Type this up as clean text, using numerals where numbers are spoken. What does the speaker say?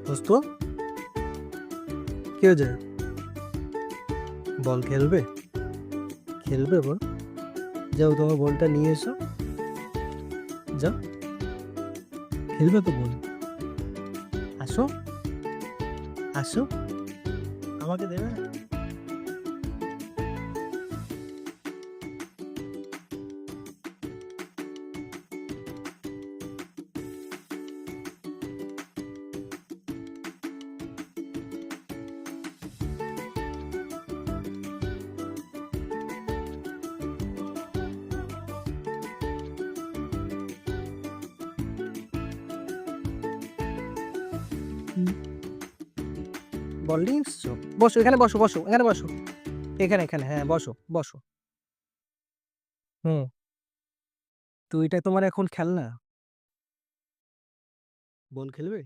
দোস্ত, কি হয়েছে? বল খেলবে? খেলবে বল? যাও, তোমার বলটা নিয়ে এসো। যাও, খেলবে তো বল। আসো, আসো, আমাকে দেবে না? হুম, বল নিয়ে এসছো? বসো, এখানে বসো, বসো, এখানে বসো। এখানে, এখানে, হ্যাঁ, বসো, বসো। হুম। তো এটা তোমার এখন খেলনা? বল খেলবে?